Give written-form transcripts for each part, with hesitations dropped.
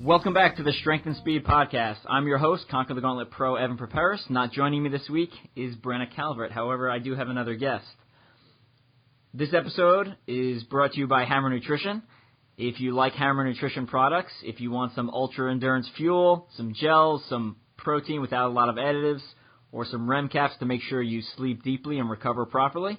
Welcome back to the Strength and Speed Podcast. I'm your host, Conquer the Gauntlet Pro Evan Preparis. Not joining me this week is Brenna Calvert. However, I do have another guest. This episode is brought to you by Hammer Nutrition. If you like Hammer Nutrition products, if you want some ultra endurance fuel, some gels, some protein without a lot of additives, or some REM caps to make sure you sleep deeply and recover properly,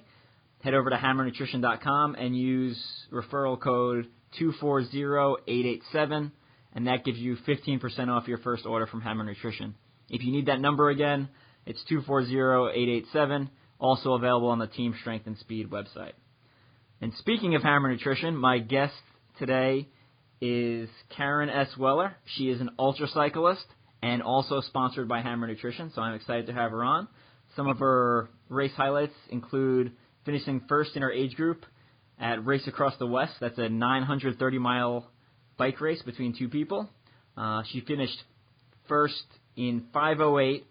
head over to hammernutrition.com and use referral code 240887. And that gives you 15% off your first order from Hammer Nutrition. If you need that number again, it's 240887, also available on the Team Strength and Speed website. And speaking of Hammer Nutrition, my guest today is Karin S. Weller. She is an ultra-cyclist and also sponsored by Hammer Nutrition, so I'm excited to have her on. Some of her race highlights include finishing first in her age group at Race Across the West. That's a 930-mile bike race between two people. She finished first in 5:08,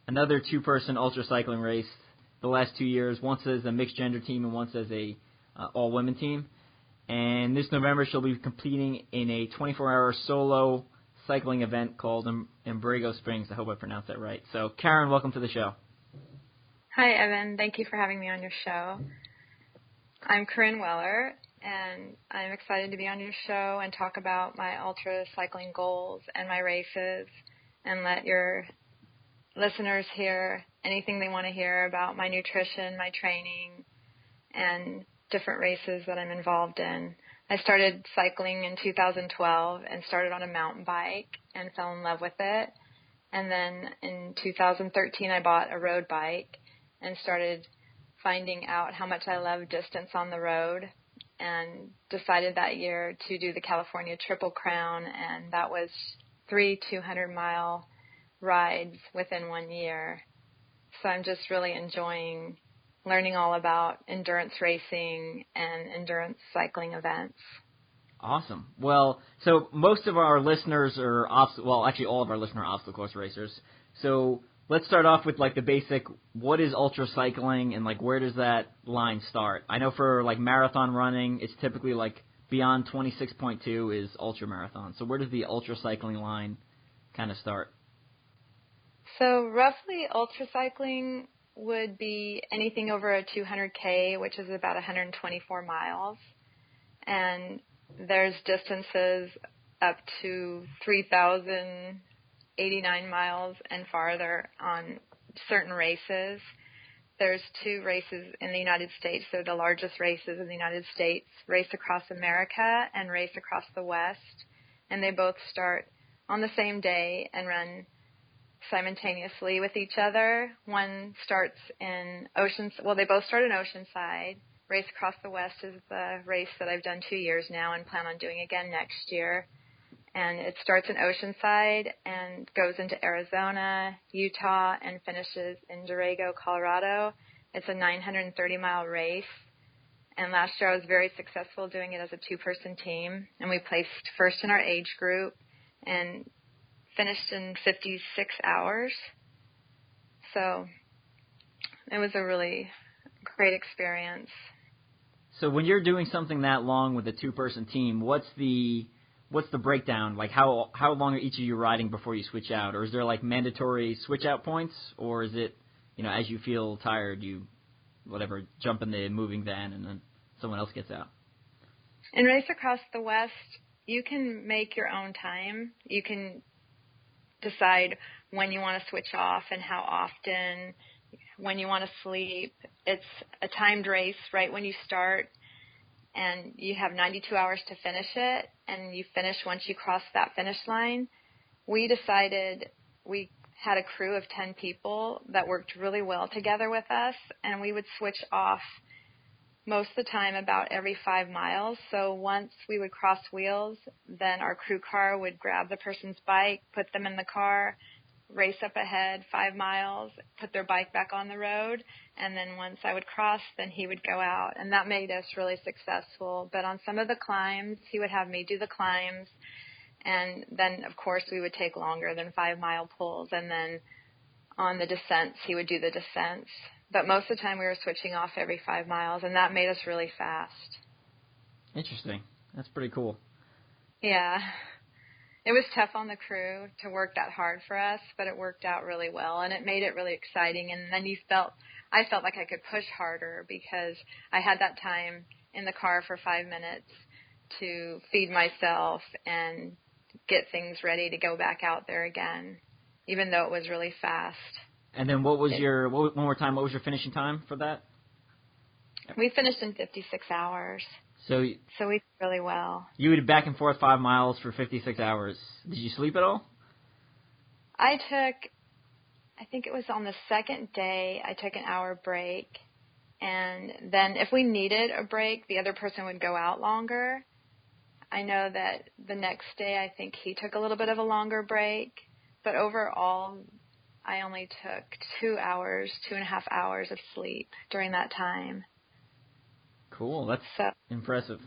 another two-person ultra cycling race the last 2 years, once as a mixed gender team and once as a all-women team. And this November she'll be competing in a 24-hour solo cycling event called Embriago Springs. I hope I pronounced that right. So, Karin, welcome to the show. Hi, Evan. Thank you for having me on your show. I'm Karin Weller, and I'm excited to be on your show and talk about my ultra cycling goals and my races and let your listeners hear anything they want to hear about my nutrition, my training, and different races that I'm involved in. I started cycling in 2012 and started on a mountain bike and fell in love with it. And then in 2013, I bought a road bike and started finding out how much I love distance on the road, and decided that year to do the California Triple Crown, and that was 3 200-mile rides within 1 year. So I'm just really enjoying learning all about endurance racing and endurance cycling events. Awesome. Well, so most of our listeners are, actually all of our listeners are obstacle course racers. So let's start off with like the basic, what is ultra cycling and like where does that line start? I know for like marathon running, it's typically like beyond 26.2 is ultra marathon. So where does the ultra cycling line kind of start? So roughly ultra cycling would be anything over a 200K, which is about 124 miles. And there's distances up to 3,089 miles and farther on certain races. There's 2 races in the United States. So the largest races in the United States, Race Across America and Race Across the West. And they both start on the same day and run simultaneously with each other. One starts in they both start in Oceanside. Race Across the West is the race that I've done 2 years now and plan on doing again next year. And it starts in Oceanside and goes into Arizona, Utah, and finishes in Durango, Colorado. It's a 930-mile race. And last year I was very successful doing it as a 2-person team. And we placed first in our age group and finished in 56 hours. So it was a really great experience. So when you're doing something that long with a 2-person team, what's the breakdown? Like how long are each of you riding before you switch out? Or is there like mandatory switch out points? Or is it, as you feel tired, you jump in the moving van and then someone else gets out? In Race Across the West, you can make your own time. You can decide when you want to switch off and how often, when you want to sleep. It's a timed race right when you start, and you have 92 hours to finish it, and you finish once you cross that finish line. We decided we had a crew of 10 people that worked really well together with us, and we would switch off most of the time about every 5 miles. So once we would cross wheels, then our crew car would grab the person's bike, put them in the car, race up ahead 5 miles, put their bike back on the road, and then once I would cross, then he would go out. And that made us really successful. But on some of the climbs, he would have me do the climbs, and then, of course, we would take longer than 5-mile pulls. And then on the descents, he would do the descents. But most of the time, we were switching off every 5 miles, and that made us really fast. Interesting. That's pretty cool. Yeah. It was tough on the crew to work that hard for us, but it worked out really well, and it made it really exciting. And then I felt like I could push harder because I had that time in the car for 5 minutes to feed myself and get things ready to go back out there again, even though it was really fast. And then one more time, what was your finishing time for that? We finished in 56 hours. So we did really well. You would back and forth 5 miles for 56 hours. Did you sleep at all? I think it was on the second day, I took an hour break. And then if we needed a break, the other person would go out longer. I know that the next day, I think he took a little bit of a longer break. But overall, I only took 2.5 hours of sleep during that time. Cool. That's impressive.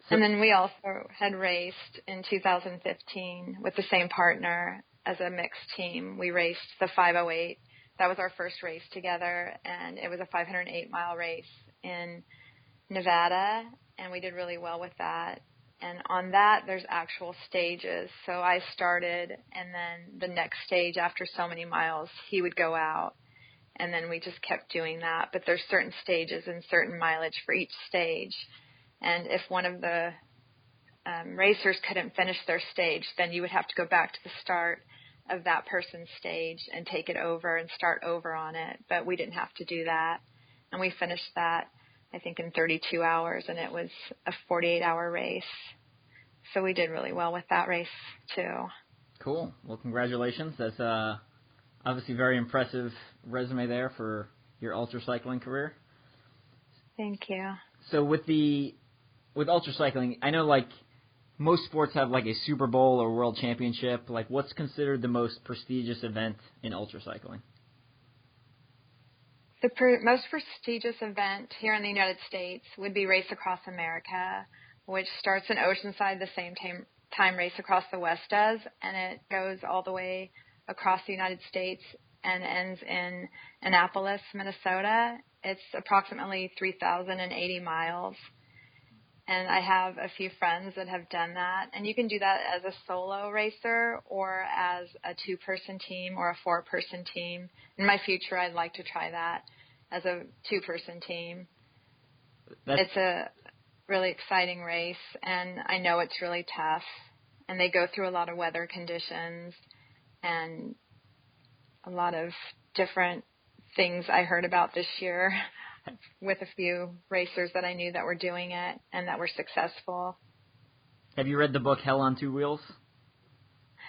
And then we also had raced in 2015 with the same partner as a mixed team. We raced the 508. That was our first race together, and it was a 508-mile race in Nevada, and we did really well with that. And on that, there's actual stages. So I started, and then the next stage after so many miles, he would go out. And then we just kept doing that. But there's certain stages and certain mileage for each stage. And if one of the racers couldn't finish their stage, then you would have to go back to the start of that person's stage and take it over and start over on it. But we didn't have to do that. And we finished that, I think, in 32 hours, and it was a 48-hour race. So we did really well with that race, too. Cool. Well, congratulations. That's obviously very impressive resume there for your ultra-cycling career. Thank you. So with ultra-cycling, I know, like, most sports have, like, a Super Bowl or World Championship. Like, what's considered the most prestigious event in ultra-cycling? The most prestigious event here in the United States would be Race Across America, which starts in Oceanside the same time Race Across the West does, and it goes all the way across the United States and ends in Annapolis, Minnesota. It's approximately 3,080 miles. And I have a few friends that have done that. And you can do that as a solo racer or as a 2-person team or a 4-person team. In my future, I'd like to try that as a 2-person team. It's a really exciting race, and I know it's really tough. And they go through a lot of weather conditions and a lot of different things I heard about this year with a few racers that I knew that were doing it and that were successful. Have you read the book Hell on Two Wheels?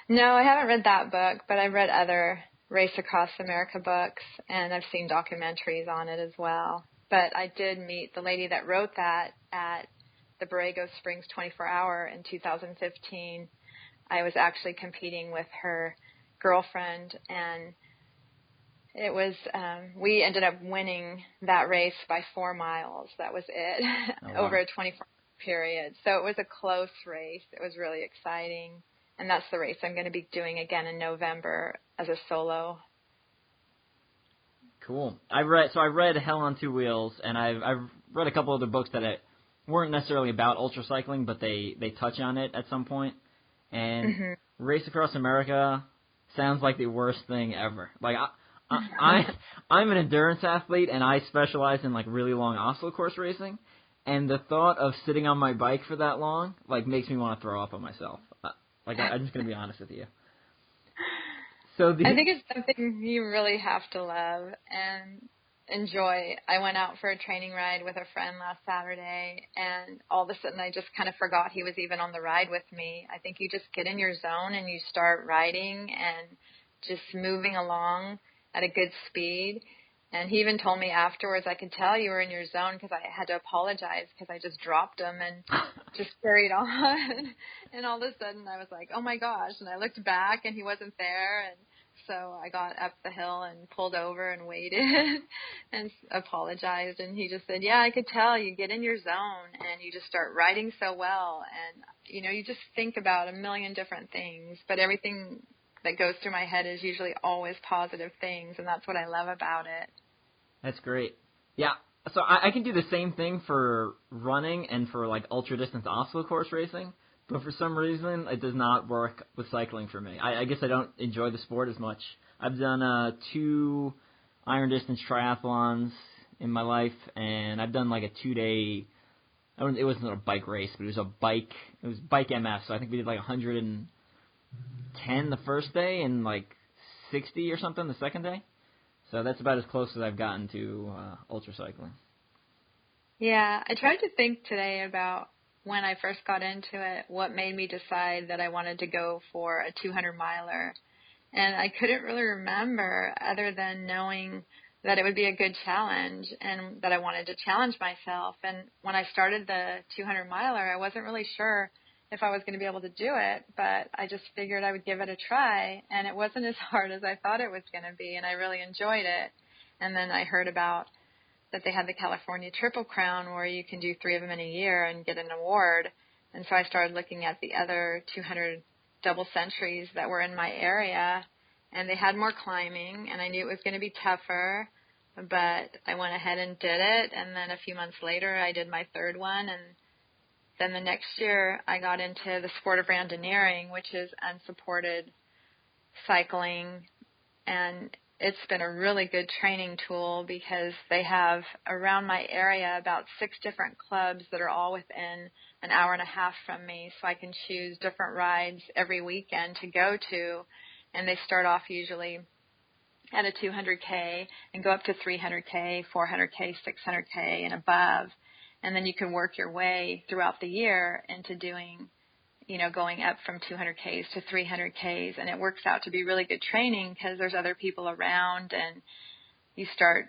No, I haven't read that book, but I've read other Race Across America books, and I've seen documentaries on it as well. But I did meet the lady that wrote that at the Borrego Springs 24-hour in 2015. I was actually competing with her girlfriend, and it was we ended up winning that race by 4 miles. That was it. Oh, wow. Over a 24-hour period. So it was a close race. It was really exciting, and that's the race I'm going to be doing again in November as a solo. Cool. I read Hell on Two Wheels, and I've read a couple other books that weren't necessarily about ultra cycling, but they touch on it at some point. And Race Across America sounds like the worst thing ever. Like I'm an endurance athlete, and I specialize in like really long obstacle course racing. And the thought of sitting on my bike for that long like makes me want to throw up on myself. I'm just gonna be honest with you. So I think it's something you really have to love and enjoy. I went out for a training ride with a friend last Saturday, and all of a sudden I just kind of forgot he was even on the ride with me. I think you just get in your zone and you start riding and just moving along at a good speed, And he even told me afterwards, I could tell you were in your zone because I had to apologize because I just dropped him and just carried on. And all of a sudden I was like, oh my gosh. And I looked back and he wasn't there. And so I got up the hill and pulled over and waited and apologized. And he just said, yeah, I could tell you get in your zone and you just start riding so well. And, you know, you just think about a million different things, but everything that goes through my head is usually always positive things. And that's what I love about it. That's great. Yeah. So I can do the same thing for running and for like ultra distance obstacle course racing. But for some reason, it does not work with cycling for me. I guess I don't enjoy the sport as much. I've done 2 iron distance triathlons in my life, and I've done like a 2-day. It wasn't a bike race, but it was bike MF. So I think we did like 110 the first day and like 60 or something the second day. So that's about as close as I've gotten to ultra cycling. Yeah, I tried to think today about when I first got into it, what made me decide that I wanted to go for a 200-miler. And I couldn't really remember other than knowing that it would be a good challenge and that I wanted to challenge myself. And when I started the 200-miler, I wasn't really sure if I was going to be able to do it, but I just figured I would give it a try. And it wasn't as hard as I thought it was going to be, and I really enjoyed it. And then I heard about that they had the California Triple Crown where you can do 3 of them in a year and get an award. And so I started looking at the other 200 double centuries that were in my area, and they had more climbing, and I knew it was going to be tougher, but I went ahead and did it. And then a few months later, I did my 3rd one, and then the next year I got into the sport of randoneering, which is unsupported cycling, and it's been a really good training tool because they have around my area about 6 different clubs that are all within an hour and a half from me, so I can choose different rides every weekend to go to, and they start off usually at a 200K and go up to 300K, 400K, 600K, and above, and then you can work your way throughout the year into doing, you know, going up from 200Ks to 300Ks, and it works out to be really good training because there's other people around, and you start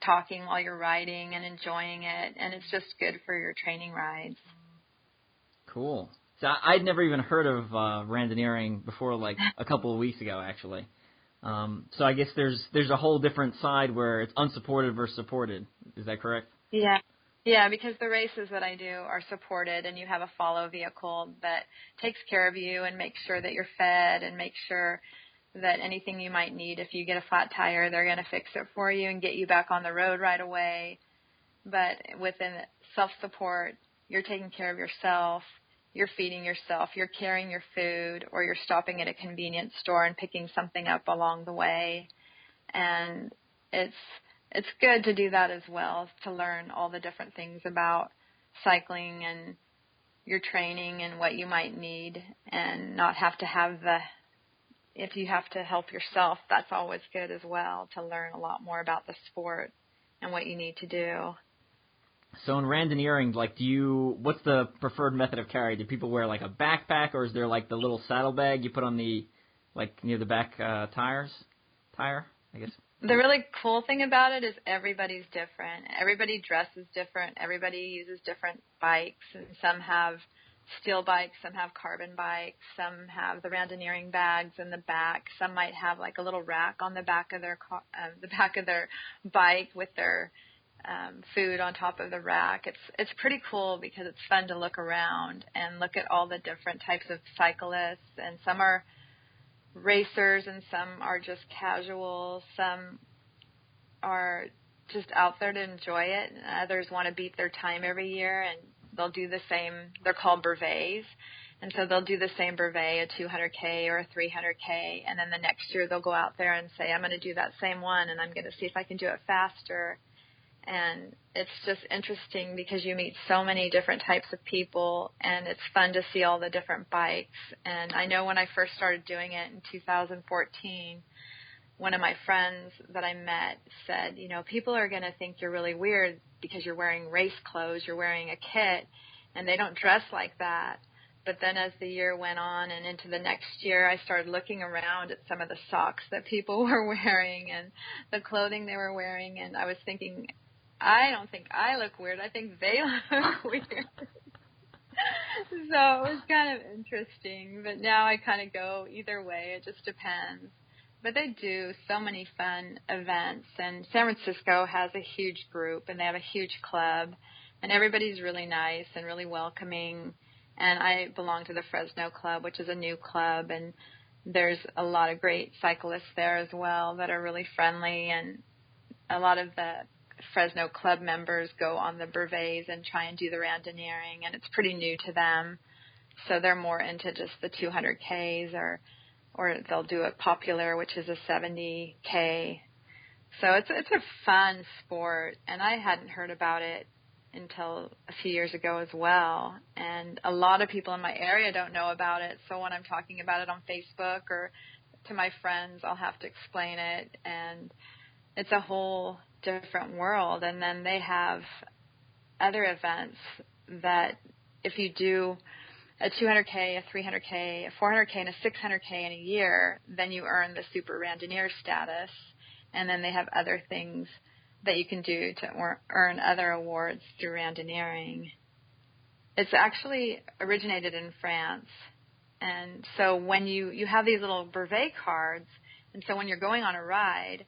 talking while you're riding and enjoying it, and it's just good for your training rides. Cool. So I'd never even heard of randoneering before, like a couple of weeks ago, actually. So I guess there's a whole different side where it's unsupported versus supported. Is that correct? Yeah. Yeah, because the races that I do are supported, and you have a follow vehicle that takes care of you and makes sure that you're fed and makes sure that anything you might need, if you get a flat tire, they're going to fix it for you and get you back on the road right away. But within self-support, you're taking care of yourself, you're feeding yourself, you're carrying your food, or you're stopping at a convenience store and picking something up along the way. And it's good to do that as well, to learn all the different things about cycling and your training and what you might need, and not have to have if you have to help yourself, that's always good as well, to learn a lot more about the sport and what you need to do. So in randoneering, like, what's the preferred method of carry? Do people wear like a backpack, or is there like the little saddlebag you put on the, like, near the back tire, I guess? The really cool thing about it is everybody's different. Everybody dresses different. Everybody uses different bikes, and some have steel bikes, some have carbon bikes, some have the randoneering bags in the back. Some might have like a little rack on the back of their bike with their food on top of the rack. It's pretty cool because it's fun to look around and look at all the different types of cyclists, and some are racers and some are just casual. Some are just out there to enjoy it, and others want to beat their time every year, and they'll do the same. They're called brevets, and so they'll do the same brevet, a 200K or a 300K, and then the next year they'll go out there and say, I'm going to do that same one, and I'm going to see if I can do it faster. And it's just interesting because you meet so many different types of people, and it's fun to see all the different bikes. And I know when I first started doing it in 2014, one of my friends that I met said, you know, people are going to think you're really weird because you're wearing race clothes, you're wearing a kit, and they don't dress like that. But then as the year went on and into the next year, I started looking around at some of the socks that people were wearing and the clothing they were wearing, and I was thinking, I don't think I look weird. I think they look weird. So it was kind of interesting. But now I kind of go either way. It just depends. But they do so many fun events. And San Francisco has a huge group, and they have a huge club. And everybody's really nice and really welcoming. And I belong to the Fresno Club, which is a new club. And there's a lot of great cyclists there as well that are really friendly. And a lot of the Fresno Club members go on the brevets and try and do the randonneering. And it's pretty new to them. So they're more into just the 200Ks or they'll do a popular, which is a 70K. So it's a fun sport, and I hadn't heard about it until a few years ago as well. And a lot of people in my area don't know about it. So when I'm talking about it on Facebook or to my friends, I'll have to explain it. And it's a whole different world. And then they have other events that if you do a 200K, a 300K, a 400K, and a 600K in a year, then you earn the super randonneer status. And then they have other things that you can do to earn other awards through randonneering. It's actually originated in France. And so when you have these little brevet cards, and so when you're going on a ride,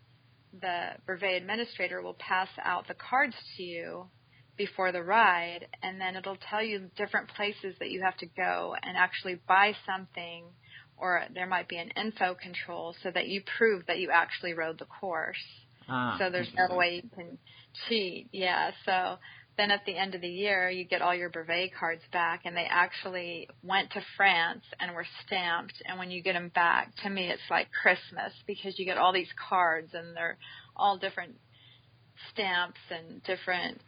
the brevet administrator will pass out the cards to you before the ride, and then it'll tell you different places that you have to go and actually buy something, or there might be an info control so that you prove that you actually rode the course. So there's no way you can cheat. Yeah, so then at the end of the year, you get all your brevet cards back, and they actually went to France and were stamped, and when you get them back, to me it's like Christmas because you get all these cards, and they're all different stamps and different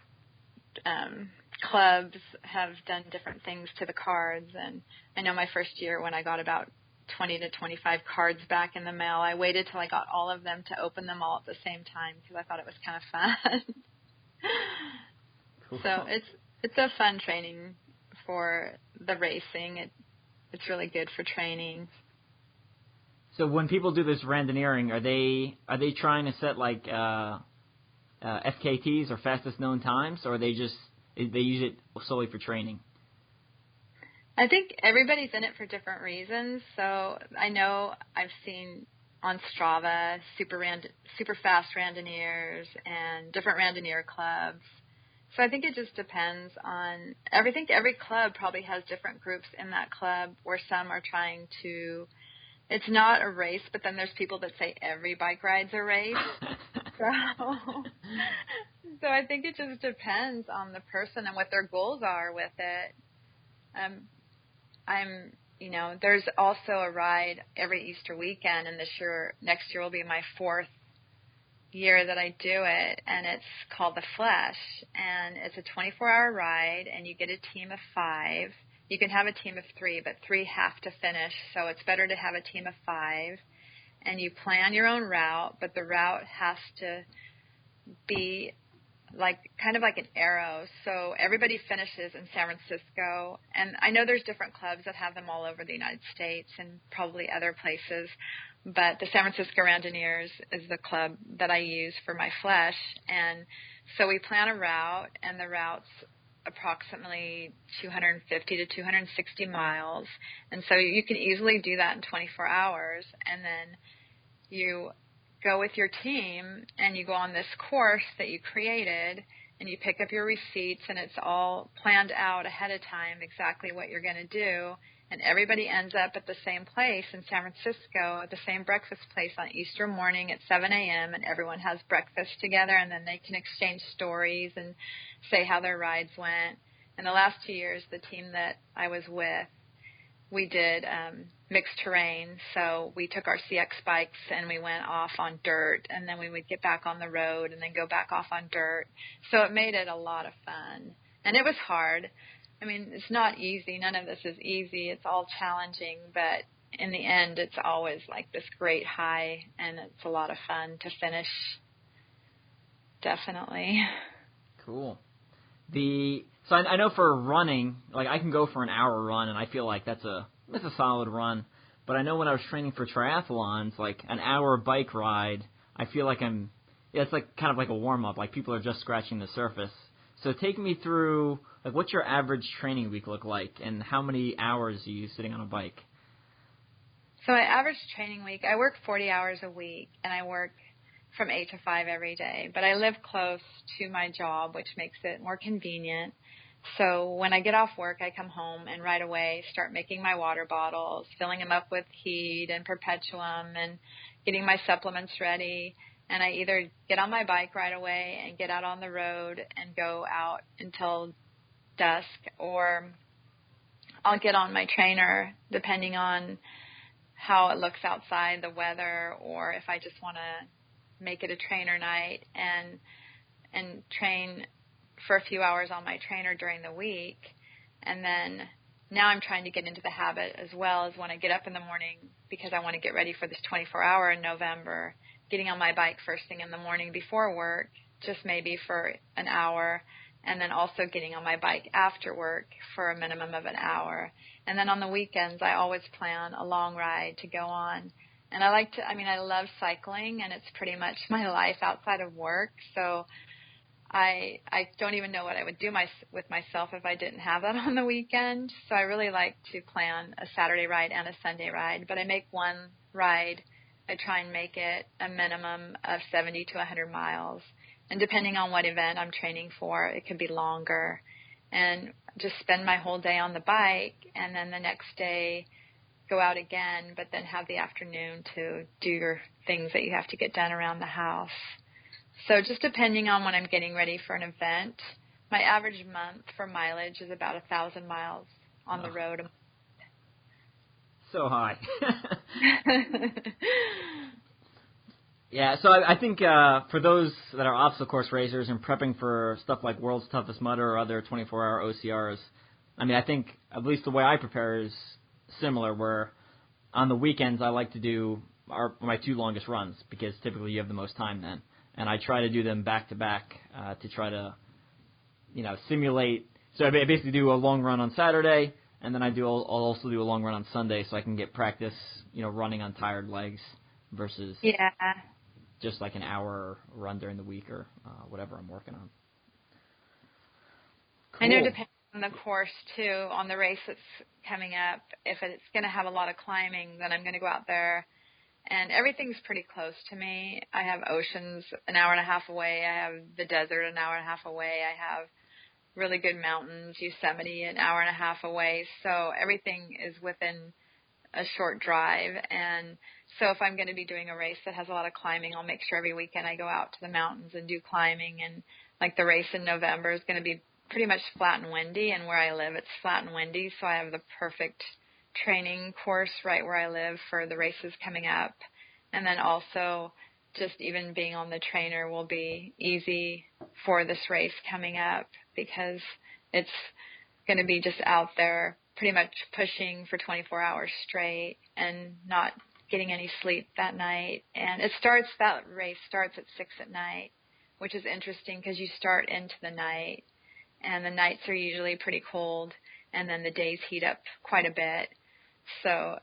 clubs have done different things to the cards. And I know my first year when I got about 20 to 25 cards back in the mail, I waited till I got all of them to open them all at the same time because I thought it was kind of fun. Cool. So it's a fun training for the racing. It's really good for training. So when people do this randonneering, are they trying to set like FKTs or fastest known times, or they use it solely for training? I think everybody's in it for different reasons. So I know I've seen on Strava super fast randonneers and different randonneer clubs. So I think it just depends on I think every club probably has different groups in that club where some are trying to, it's not a race, but then there's people that say every bike ride's a race. So I think it just depends on the person and what their goals are with it. There's also a ride every Easter weekend, and next year will be my 4th year that I do it, and it's called The Flesh, and it's a 24-hour ride, and you get a team of 5. You can have a team of 3, but 3 have to finish, so it's better to have a team of 5. And you plan your own route, but the route has to be kind of like an arrow. So everybody finishes in San Francisco. And I know there's different clubs that have them all over the United States and probably other places. But the San Francisco Randonneers is the club that I use for my Flesh. And so we plan a route, and the route's approximately 250 to 260 miles. And so you can easily do that in 24 hours. And then you go with your team and you go on this course that you created, and you pick up your receipts, and it's all planned out ahead of time exactly what you're going to do. And everybody ends up at the same place in San Francisco, at the same breakfast place on Easter morning at 7 a.m., and everyone has breakfast together, and then they can exchange stories and say how their rides went. And the last 2 years, the team that I was with, we did mixed terrain. So we took our CX bikes and we went off on dirt, and then we would get back on the road and then go back off on dirt. So it made it a lot of fun. And it was hard. I mean, it's not easy. None of this is easy. It's all challenging, but in the end, it's always like this great high, and it's a lot of fun to finish. Definitely. Cool. So I know for running, like I can go for an hour run, and I feel like that's a solid run. But I know when I was training for triathlons, like an hour bike ride, I feel like it's like kind of like a warm up. Like people are just scratching the surface. So take me through, like, what's your average training week look like, and how many hours are you sitting on a bike? So my average training week, I work 40 hours a week, and I work from 8 to 5 every day. But I live close to my job, which makes it more convenient. So when I get off work, I come home and right away start making my water bottles, filling them up with Heat and Perpetuum, and getting my supplements ready. And I either get on my bike right away and get out on the road and go out until dusk, or I'll get on my trainer depending on how it looks outside, the weather, or if I just want to make it a trainer night and train for a few hours on my trainer during the week. And then now I'm trying to get into the habit as well as when I get up in the morning, because I want to get ready for this 24-hour in November, getting on my bike first thing in the morning before work, just maybe for an hour, and then also getting on my bike after work for a minimum of an hour. And then on the weekends, I always plan a long ride to go on. And I love cycling, and it's pretty much my life outside of work. So I don't even know what I would do with myself if I didn't have that on the weekend. So I really like to plan a Saturday ride and a Sunday ride. But I make one ride, I try and make it a minimum of 70 to 100 miles. And depending on what event I'm training for, it could be longer. And just spend my whole day on the bike, and then the next day go out again, but then have the afternoon to do your things that you have to get done around the house. So just depending on when I'm getting ready for an event, my average month for mileage is about 1,000 miles on the road. So high. Yeah, so I think for those that are obstacle course racers and prepping for stuff like World's Toughest Mudder or other 24-hour OCRs, I think at least the way I prepare is similar, where on the weekends I like to do my two longest runs, because typically you have the most time then. And I try to do them back-to-back to try to, simulate. So I basically do a long run on Saturday, and then I'll also do a long run on Sunday, so I can get practice, running on tired legs versus just like an hour run during the week or whatever I'm working on. Cool. I know depending on the course, too, on the race that's coming up, if it's going to have a lot of climbing, then I'm going to go out there. And everything's pretty close to me. I have oceans an hour and a half away. I have the desert an hour and a half away. I have really good mountains, Yosemite an hour and a half away. So everything is within a short drive. And so if I'm going to be doing a race that has a lot of climbing, I'll make sure every weekend I go out to the mountains and do climbing. And like the race in November is going to be pretty much flat and windy. And where I live, it's flat and windy. So I have the perfect training course right where I live for the races coming up. And then also just even being on the trainer will be easy for this race coming up, because it's going to be just out there pretty much pushing for 24 hours straight and not getting any sleep that night. And that race starts at 6 at night, which is interesting because you start into the night, and the nights are usually pretty cold, and then the days heat up quite a bit. So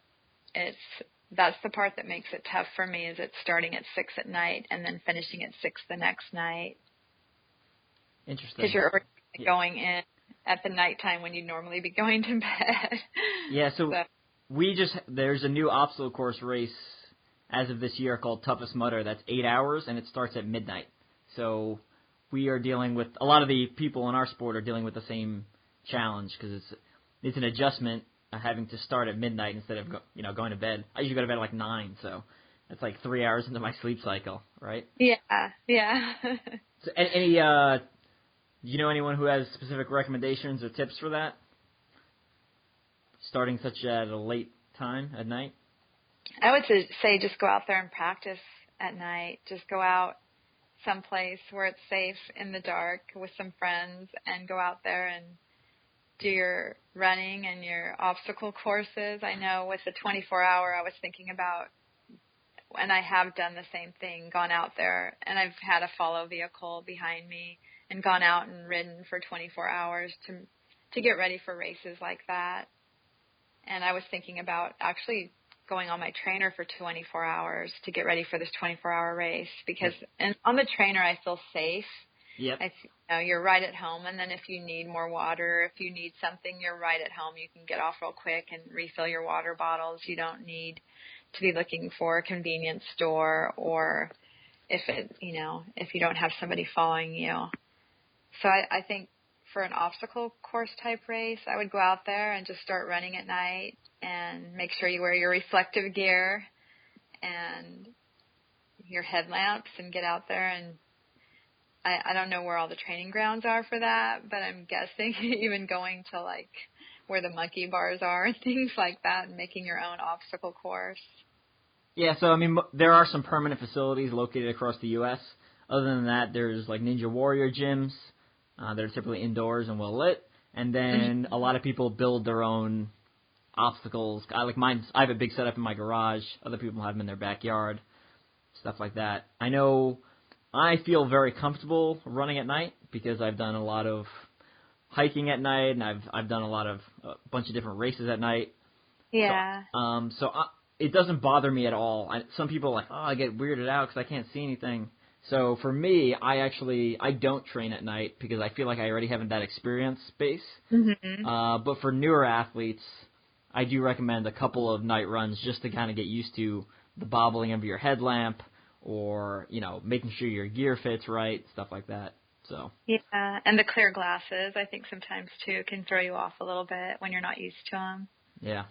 that's the part that makes it tough for me, is it's starting at 6 at night and then finishing at 6 the next night. Interesting. Because you're already going in at the nighttime when you'd normally be going to bed. Yeah, so there's a new obstacle course race as of this year called Toughest Mudder that's 8 hours, and it starts at midnight. So we are dealing with, a lot of the people in our sport are dealing with the same challenge, because it's an adjustment having to start at midnight instead of going to bed. I usually go to bed at like 9, so that's like 3 hours into my sleep cycle, right? Yeah. So any do you know anyone who has specific recommendations or tips for that? Starting such at a late time at night? I would say just go out there and practice at night. Just go out someplace where it's safe in the dark with some friends and go out there and do your running and your obstacle courses. I know with the 24-hour, I was thinking about, and I have done the same thing, gone out there, and I've had a follow vehicle behind me, and gone out and ridden for 24 hours to get ready for races like that. And I was thinking about actually going on my trainer for 24 hours to get ready for this 24-hour race because on the trainer I feel safe. Yep. You're right at home, and then if you need more water, if you need something, you're right at home. You can get off real quick and refill your water bottles. You don't need to be looking for a convenience store or if you don't have somebody following you. So I think for an obstacle course type race, I would go out there and just start running at night and make sure you wear your reflective gear and your headlamps and get out there. And I don't know where all the training grounds are for that, but I'm guessing even going to like where the monkey bars are and things like that and making your own obstacle course. Yeah, so, I mean, there are some permanent facilities located across the U.S. Other than that, there's, like, Ninja Warrior gyms that are typically indoors and well-lit. And then a lot of people build their own obstacles. I have a big setup in my garage. Other people have them in their backyard, stuff like that. I know I feel very comfortable running at night because I've done a lot of hiking at night, and I've done a bunch of different races at night. Yeah. So it doesn't bother me at all. Some people are like, I get weirded out because I can't see anything. So for me, I don't train at night because I feel like I already have that experience base. Mm-hmm. But for newer athletes, I do recommend a couple of night runs just to kind of get used to the bobbling of your headlamp or, making sure your gear fits right, stuff like that. So. Yeah, and the clear glasses, I think sometimes, too, can throw you off a little bit when you're not used to them. Yeah.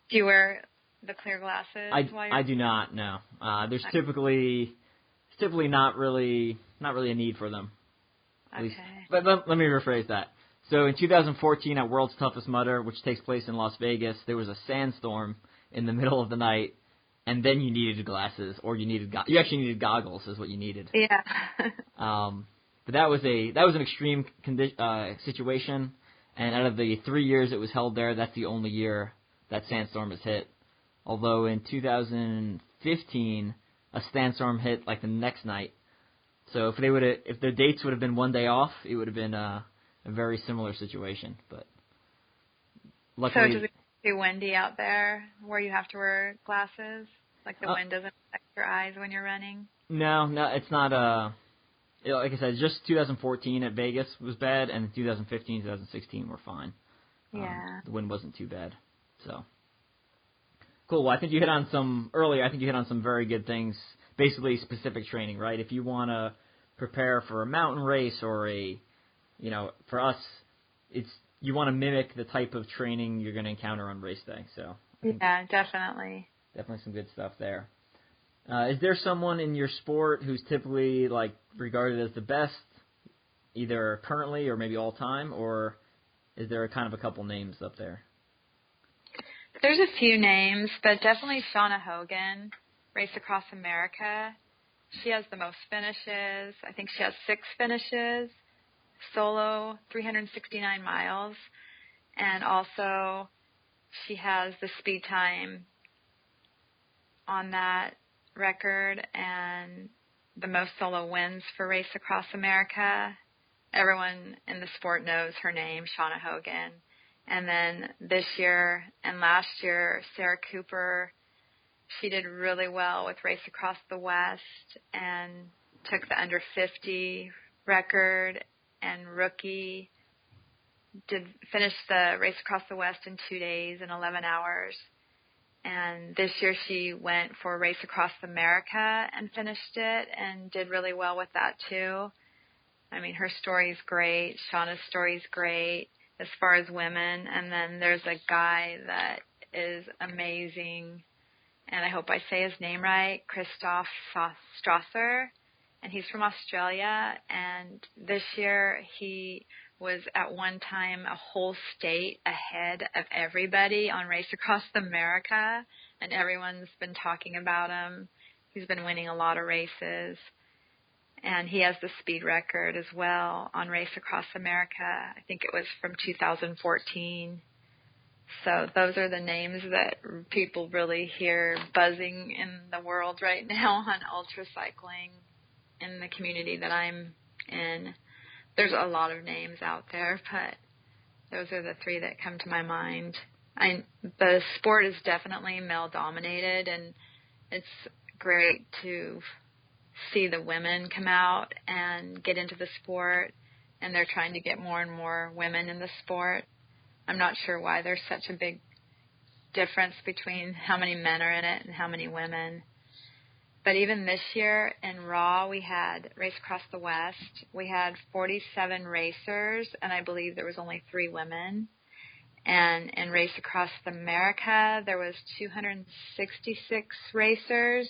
Do you wear the clear glasses? I do not, no. There's typically not really a need for them. Okay. But let me rephrase that. So in 2014 at World's Toughest Mudder, which takes place in Las Vegas, there was a sandstorm in the middle of the night, and then you needed glasses, or you actually needed goggles, is what you needed. Yeah. But that was an extreme situation, and out of the 3 years it was held there, that's the only year that sandstorm has hit. Although in 2015, a sandstorm hit like the next night. So if the dates would have been one day off, it would have been a very similar situation. But luckily, so does it get too windy out there where you have to wear glasses? Like the wind doesn't affect your eyes when you're running? No, it's not. Like I said, just 2014 at Vegas was bad, and 2015, 2016 were fine. Yeah. The wind wasn't too bad. So. Cool. Well, I think you hit on some very good things, basically specific training, right? If you want to prepare for a mountain race or for us, you want to mimic the type of training you're going to encounter on race day. So yeah, definitely. Definitely some good stuff there. Is there someone in your sport who's typically regarded as the best, either currently or maybe all time, or is there kind of a couple names up there? There's a few names, but definitely Shauna Hogan, Race Across America. She has the most finishes. I think she has 6 finishes, solo 369 miles. And also she has the speed time on that record and the most solo wins for Race Across America. Everyone in the sport knows her name, Shauna Hogan. And then this year and last year, Sarah Cooper, she did really well with Race Across the West and took the under 50 record, and Rookie finished the Race Across the West in 2 days and 11 hours. And this year she went for Race Across America and finished it and did really well with that too. I mean, her story's great. Shauna's story's great as far as women. And then there's a guy that is amazing, and I hope I say his name right, Christoph Strasser, and he's from Australia. And this year he was at one time a whole state ahead of everybody on Race Across America, and everyone's been talking about him. He's been winning a lot of races. And he has the speed record as well on Race Across America. I think it was from 2014. So those are the names that people really hear buzzing in the world right now on ultra cycling in the community that I'm in. There's a lot of names out there, but those are the three that come to my mind. The sport is definitely male-dominated, and it's great to see the women come out and get into the sport, and they're trying to get more and more women in the sport. I'm not sure why there's such a big difference between how many men are in it and how many women. But even this year in Raw, we had Race Across the West. We had 47 racers, and I believe there was only 3 women. And in Race Across America, there was 266 racers.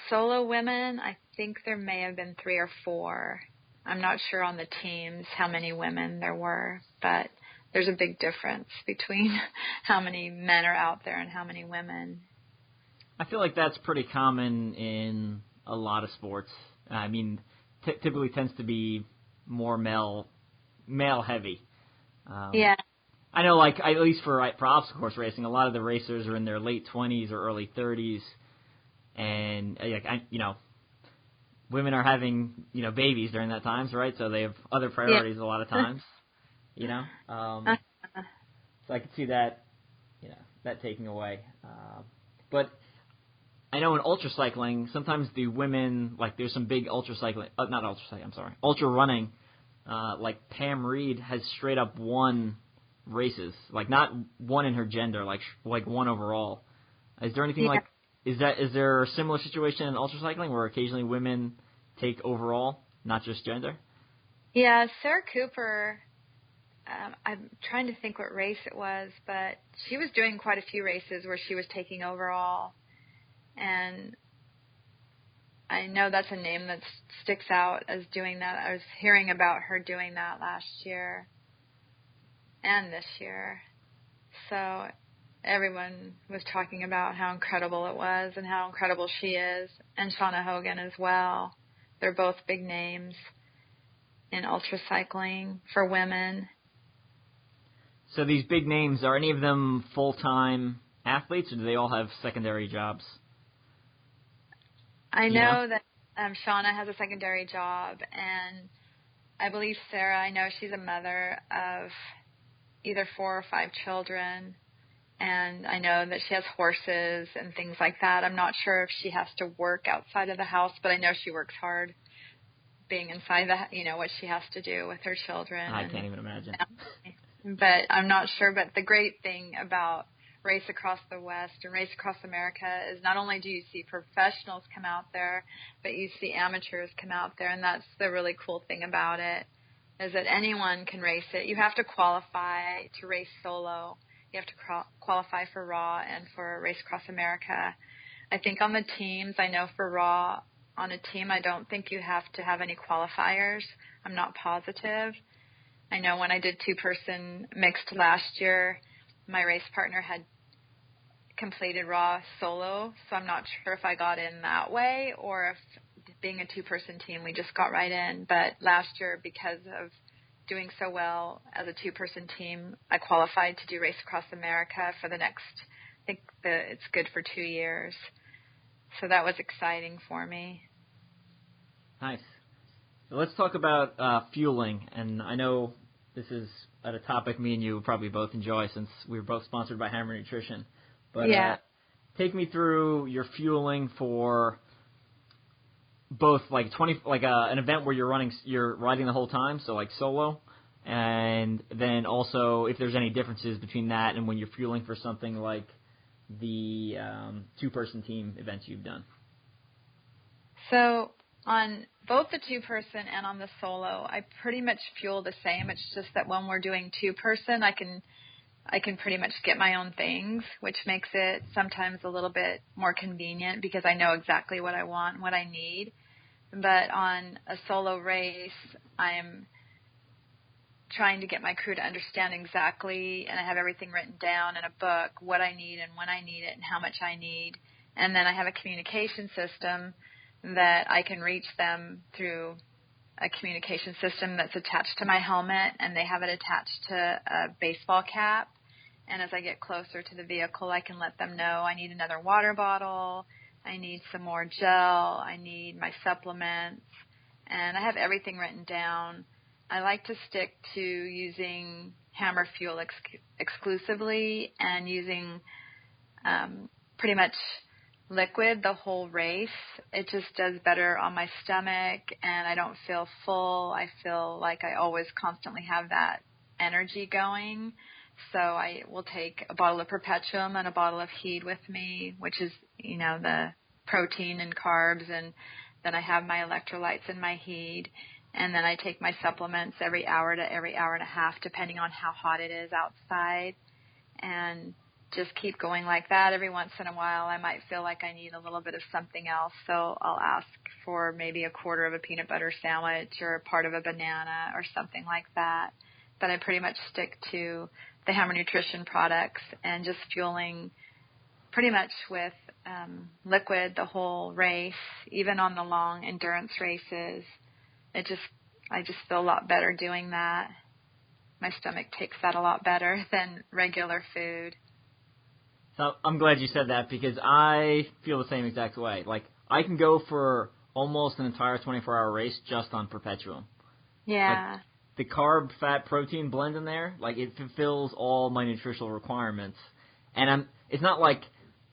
Solo women, I think there may have been 3 or 4. I'm not sure on the teams how many women there were, but there's a big difference between how many men are out there and how many women. I feel like that's pretty common in a lot of sports. I mean, typically tends to be more male heavy. Yeah. I know, like, at least for obstacle course racing, a lot of the racers are in their late 20s or early 30s, and women are having babies during that times, right? So they have other priorities a lot of times, So I could see that, that taking away. But I know in ultra cycling, sometimes the women, like there's some big ultra running, like Pam Reed has straight up won races, like not one in her gender, like one overall. Is there anything is there a similar situation in ultra cycling where occasionally women take overall, not just gender? Yeah, Sarah Cooper, I'm trying to think what race it was, but she was doing quite a few races where she was taking overall. And I know that's a name that sticks out as doing that. I was hearing about her doing that last year and this year. So everyone was talking about how incredible it was and how incredible she is, and Shauna Hogan as well. They're both big names in ultra cycling for women. So these big names, are any of them full-time athletes, or do they all have secondary jobs? I know that Shauna has a secondary job, and I believe Sarah, I know she's a mother of either 4 or 5 children, and I know that she has horses and things like that. I'm not sure if she has to work outside of the house, but I know she works hard being inside what she has to do with her children. I can't even imagine. But I'm not sure. But the great thing about Race Across the West and Race Across America is not only do you see professionals come out there, but you see amateurs come out there, and that's the really cool thing about it, is that anyone can race it. You have to qualify to race solo. You have to qualify for Raw and for Race Across America. I think on the teams, I know for Raw, on a team, I don't think you have to have any qualifiers. I'm not positive. I know when I did 2-person mixed last year, my race partner had completed Raw solo, so I'm not sure if I got in that way or if being a 2-person team, we just got right in. But last year, because of doing so well as a 2-person team, I qualified to do Race Across America for the next, I think it's good for 2 years. So that was exciting for me. Nice. So let's talk about fueling, and I know this is a topic me and you probably both enjoy since we're both sponsored by Hammer Nutrition. But take me through your fueling for both like an event where you're riding the whole time, so like solo, and then also if there's any differences between that and when you're fueling for something like the 2-person team events you've done. So on both the 2-person and on the solo, I pretty much fuel the same. It's just that when we're doing 2-person, I can pretty much get my own things, which makes it sometimes a little bit more convenient because I know exactly what I want and what I need. But on a solo race, I'm trying to get my crew to understand exactly, and I have everything written down in a book, what I need and when I need it and how much I need. And then I have a communication system that I can reach them through a communication system that's attached to my helmet, and they have it attached to a baseball cap. And as I get closer to the vehicle, I can let them know I need another water bottle, I need some more gel, I need my supplements, and I have everything written down. I like to stick to using Hammer Fuel exclusively and using pretty much liquid the whole race. It just does better on my stomach, and I don't feel full. I feel like I always constantly have that energy going. So I will take a bottle of Perpetuum and a bottle of Heed with me, which is, the protein and carbs, and then I have my electrolytes in my Heed, and then I take my supplements every hour to every hour and a half, depending on how hot it is outside, and just keep going like that. Every once in a while, I might feel like I need a little bit of something else, so I'll ask for maybe a quarter of a peanut butter sandwich or a part of a banana or something like that. But I pretty much stick to the Hammer Nutrition products and just fueling pretty much with liquid the whole race, even on the long endurance races. I just feel a lot better doing that. My stomach takes that a lot better than regular food. So I'm glad you said that, because I feel the same exact way. Like, I can go for almost an entire 24-hour race just on Perpetuum. Yeah. Like, the carb, fat, protein blend in there, like, it fulfills all my nutritional requirements. And it's not like,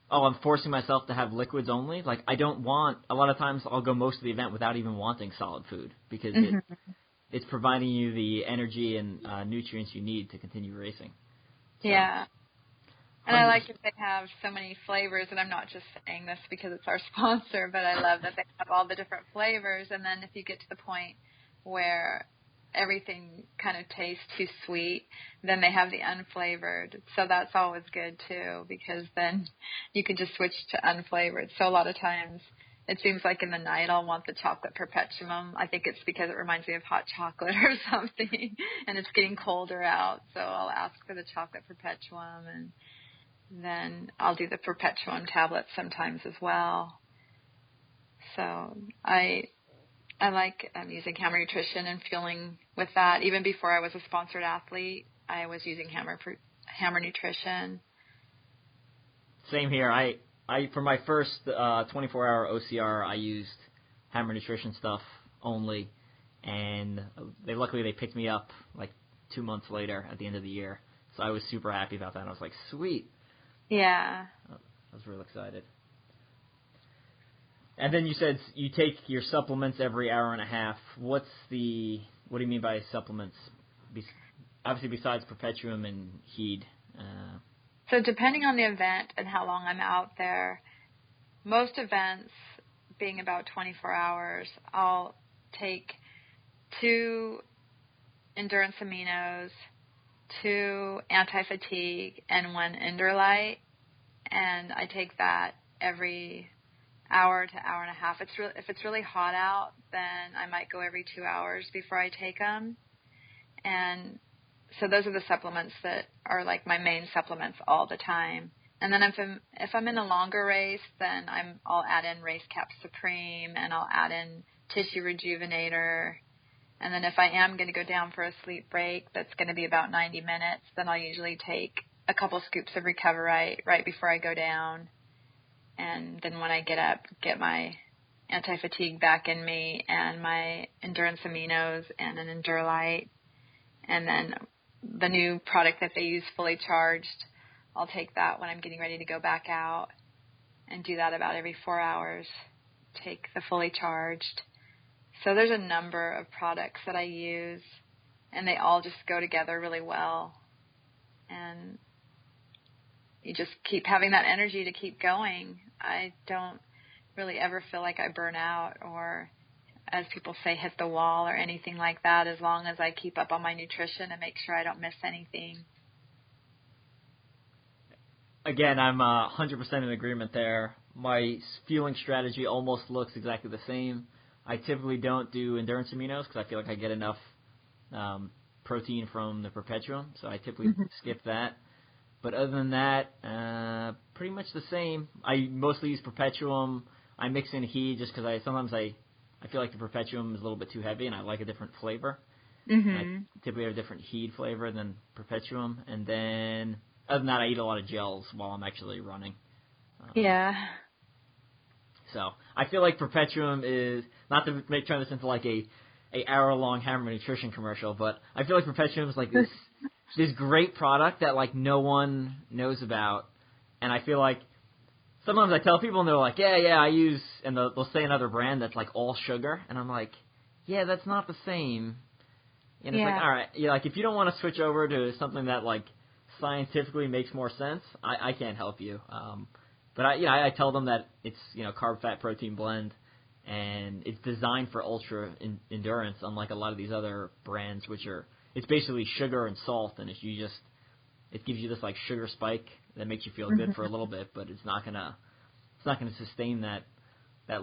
I'm forcing myself to have liquids only. Like, I don't want, a lot of times I'll go most of the event without even wanting solid food, because it's providing you the energy and nutrients you need to continue racing. So, yeah. And I like that they have so many flavors, and I'm not just saying this because it's our sponsor, but I love that they have all the different flavors. And then if you get to the point where everything kind of tastes too sweet, then they have the unflavored. So that's always good too, because then you can just switch to unflavored. So a lot of times it seems like in the night I'll want the chocolate Perpetuum. I think it's because it reminds me of hot chocolate or something, and it's getting colder out. So I'll ask for the chocolate Perpetuum, and then I'll do the Perpetuum tablets sometimes as well. So I like using Hammer Nutrition and fueling with that. Even before I was a sponsored athlete, I was using Hammer Nutrition. Same here. I for my first 24-hour OCR, I used Hammer Nutrition stuff only, and luckily they picked me up like 2 months later at the end of the year. So I was super happy about that. I was like, sweet. Yeah. I was real excited. And then you said you take your supplements every hour and a half. What do you mean by supplements? Obviously, besides Perpetuum and Heed. So depending on the event and how long I'm out there, most events being about 24 hours, I'll take 2 endurance aminos, 2 anti-fatigue, and 1 Enderlite, and I take that every hour to hour and a half. If it's really hot out, then I might go every 2 hours before I take them. And so those are the supplements that are like my main supplements all the time. And then if I'm in a longer race, then I'll add in Race Cap Supreme, and I'll add in Tissue Rejuvenator. And then if I am going to go down for a sleep break that's going to be about 90 minutes, then I'll usually take a couple scoops of Recoverite right before I go down. And then when I get up, get my anti-fatigue back in me and my endurance aminos and an Endurolite. And then the new product that they use, Fully Charged, I'll take that when I'm getting ready to go back out, and do that about every 4 hours. Take the Fully Charged. So there's a number of products that I use, and they all just go together really well. And you just keep having that energy to keep going. I don't really ever feel like I burn out or, as people say, hit the wall or anything like that, as long as I keep up on my nutrition and make sure I don't miss anything. Again, I'm 100% in agreement there. My fueling strategy almost looks exactly the same. I typically don't do endurance aminos because I feel like I get enough protein from the Perpetuum, so I typically skip that. But other than that, pretty much the same. I mostly use Perpetuum. I mix in Heed just because sometimes I feel like the Perpetuum is a little bit too heavy, and I like a different flavor. I typically have a different Heed flavor than Perpetuum. And then, other than that, I eat a lot of gels while I'm actually running. Yeah. So I feel like Perpetuum is, not to turn this into like a hour-long Hammer Nutrition commercial, but I feel like Perpetuum is like this great product that like no one knows about, and I feel like sometimes I tell people and they're like, yeah, I use, and they'll say another brand that's like all sugar, and I'm like, yeah, that's not the same. And it's like, all right, like if you don't want to switch over to something that like scientifically makes more sense, I can't help you. But I tell them that it's carb, fat, protein blend, and it's designed for ultra endurance, unlike a lot of these other brands, which it's basically sugar and salt, and it gives you this like sugar spike that makes you feel good for a little bit, but it's not gonna sustain that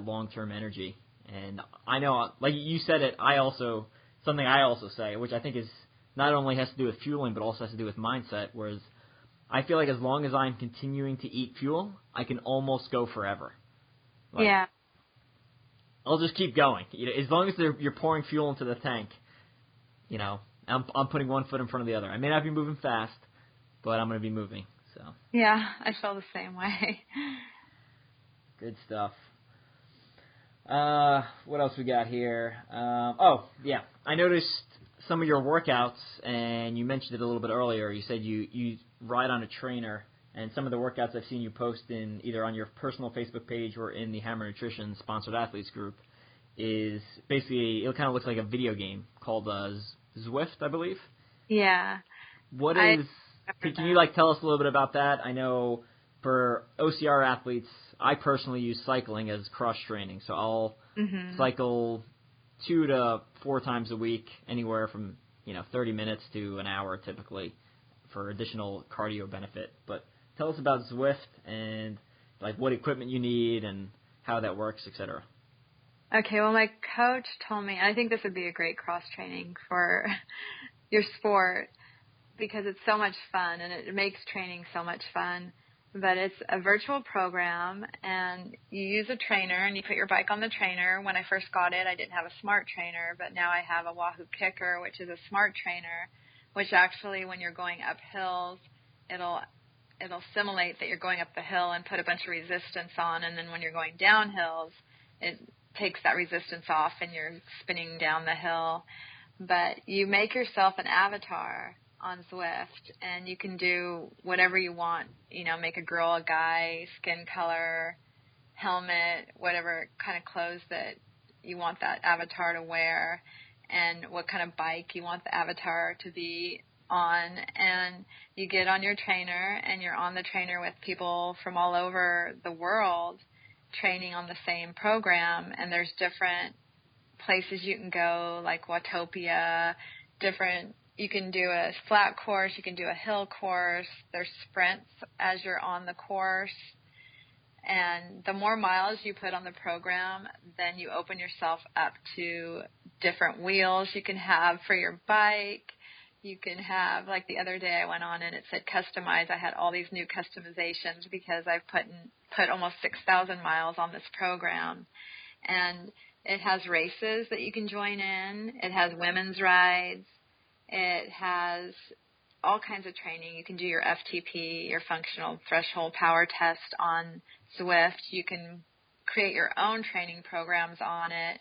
long-term energy. And I know, like you said it, something I also say, which I think is not only has to do with fueling, but also has to do with mindset, whereas I feel like as long as I'm continuing to eat fuel, I can almost go forever. Like, yeah. I'll just keep going. As long as you're pouring fuel into the tank, I'm putting one foot in front of the other. I may not be moving fast, but I'm going to be moving. So. Yeah, I feel the same way. Good stuff. What else we got here? I noticed some of your workouts, and you mentioned it a little bit earlier. You said you ride on a trainer, and some of the workouts I've seen you post in either on your personal Facebook page or in the Hammer Nutrition Sponsored Athletes group is basically, it kind of looks like a video game called Zwift, I believe. Yeah. Can you tell us a little bit about that? I know for OCR athletes, I personally use cycling as cross training, so I'll cycle 2 to 4 times a week, anywhere from 30 minutes to an hour typically, for additional cardio benefit. But tell us about Zwift and like what equipment you need and how that works, etc. Okay, well, my coach told me, I think this would be a great cross training for your sport because it's so much fun and it makes training so much fun. But it's a virtual program, and you use a trainer, and you put your bike on the trainer. When I first got it, I didn't have a smart trainer, but now I have a Wahoo Kicker, which is a smart trainer, which actually, when you're going up hills, it'll simulate that you're going up the hill and put a bunch of resistance on, and then when you're going down hills, it takes that resistance off, and you're spinning down the hill. But you make yourself an avatar on Zwift, and you can do whatever you want, make a girl, a guy, skin color, helmet, whatever kind of clothes that you want that avatar to wear, and what kind of bike you want the avatar to be on. And you get on your trainer, and you're on the trainer with people from all over the world training on the same program, and there's different places you can go, like Watopia, you can do a flat course, you can do a hill course, there's sprints as you're on the course, and the more miles you put on the program, then you open yourself up to different wheels you can have for your bike. You can have, like the other day I went on and it said customize. I had all these new customizations because I've put almost 6,000 miles on this program, and it has races that you can join in. It has women's rides. It has all kinds of training. You can do your FTP, your functional threshold power test on Zwift. You can create your own training programs on it.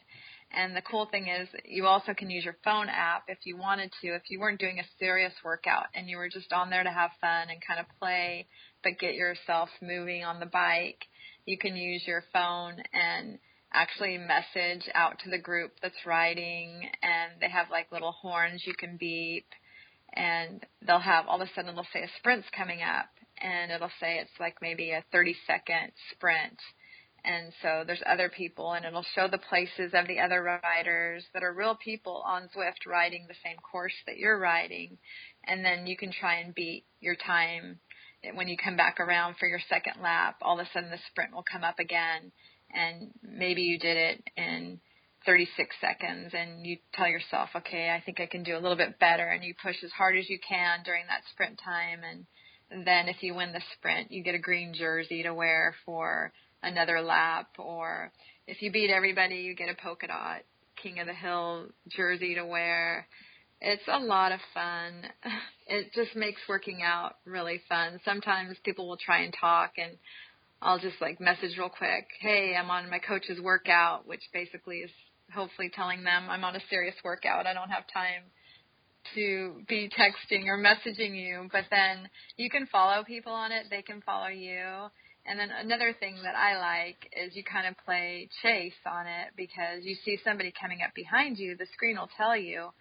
And the cool thing is you also can use your phone app if you wanted to. If you weren't doing a serious workout and you were just on there to have fun and kind of play but get yourself moving on the bike, you can use your phone and actually message out to the group that's riding, and they have like little horns you can beep, and they'll have, all of a sudden it'll say a sprint's coming up, and it'll say it's like maybe a 30-second sprint. And so there's other people, and it'll show the places of the other riders that are real people on Zwift riding the same course that you're riding. And then you can try and beat your time. When you come back around for your second lap, all of a sudden the sprint will come up again, and maybe you did it in 36 seconds, and you tell yourself, okay, I think I can do a little bit better, and you push as hard as you can during that sprint time. And then if you win the sprint, you get a green jersey to wear for another lap, or if you beat everybody, you get a polka dot King of the Hill jersey to wear. It's a lot of fun. It just makes working out really fun. Sometimes people will try and talk, and I'll just like message real quick, hey, I'm on my coach's workout, which basically is hopefully telling them I'm on a serious workout. I don't have time to be texting or messaging you. But then you can follow people on it. They can follow you. And then another thing that I like is you kind of play chase on it, because you see somebody coming up behind you, the screen will tell you,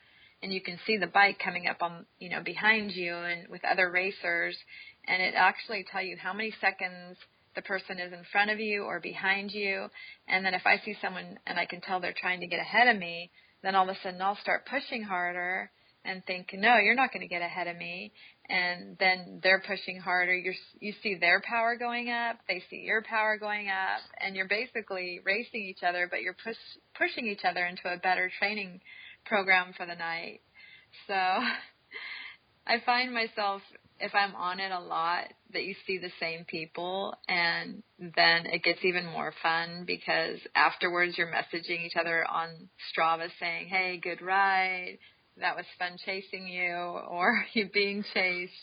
and you can see the bike coming up on, behind you and with other racers, and it actually tell you how many seconds the person is in front of you or behind you. And then if I see someone and I can tell they're trying to get ahead of me, then all of a sudden I'll start pushing harder and think, no, you're not going to get ahead of me. And then they're pushing harder. You see their power going up. They see your power going up. And you're basically racing each other, but you're pushing each other into a better training program for the night. So I find myself, if I'm on it a lot, that you see the same people, and then it gets even more fun, because afterwards you're messaging each other on Strava saying, hey, good ride, that was fun chasing you, or you being chased,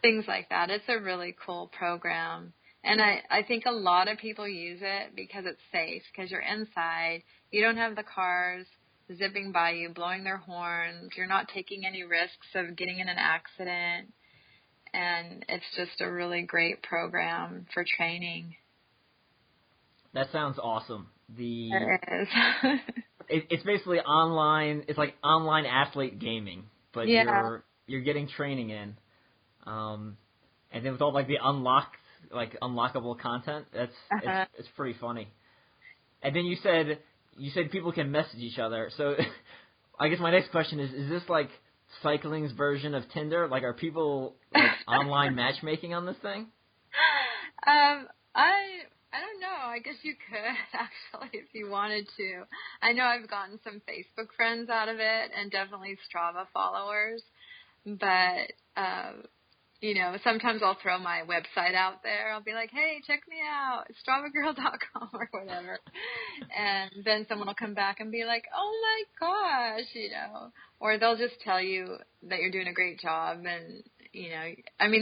things like that. It's a really cool program. And I think a lot of people use it because it's safe, because you're inside. You don't have the cars zipping by you, blowing their horns. You're not taking any risks of getting in an accident. And it's just a really great program for training. That sounds awesome. It is. It's basically online. It's like online athlete gaming, but yeah. you're getting training in, and then with all like the unlockable content, it's pretty funny. And then you said people can message each other. So I guess my next question is this like cycling's version of Tinder? Like, are people like online matchmaking on this thing? I don't know. I guess you could, actually, if you wanted to. I know I've gotten some Facebook friends out of it, and definitely Strava followers. But, sometimes I'll throw my website out there. I'll be like, hey, check me out, StravaGirl.com or whatever. And then someone will come back and be like, oh, my gosh, Or they'll just tell you that you're doing a great job. And,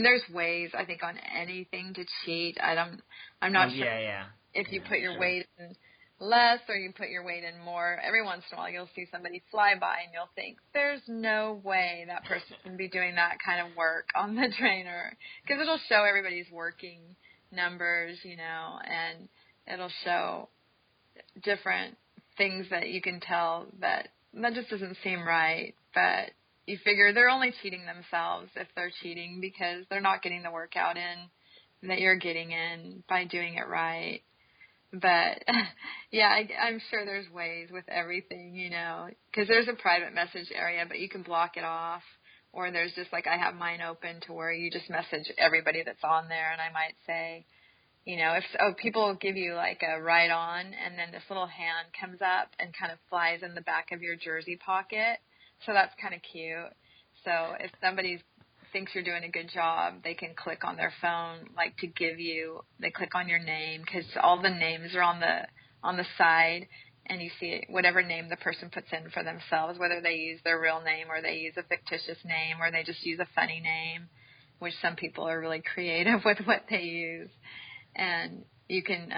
there's ways, I think, on anything to cheat. I'm not sure if you put your weight in less or you put your weight in more. Every once in a while you'll see somebody fly by and you'll think, there's no way that person can be doing that kind of work on the trainer, because it'll show everybody's working numbers, and it'll show different things that you can tell that just doesn't seem right. But you figure they're only cheating themselves if they're cheating, because they're not getting the workout in that you're getting in by doing it right. But, I'm sure there's ways with everything, because there's a private message area, but you can block it off. Or there's just like I have mine open to where you just message everybody that's on there. And I might say, if people give you like a ride on, and then this little hand comes up and kind of flies in the back of your jersey pocket. So that's kind of cute. So if somebody thinks you're doing a good job, they can click on their phone, like they click on your name, because all the names are on the side, and you see whatever name the person puts in for themselves, whether they use their real name or they use a fictitious name or they just use a funny name, which some people are really creative with what they use. And you can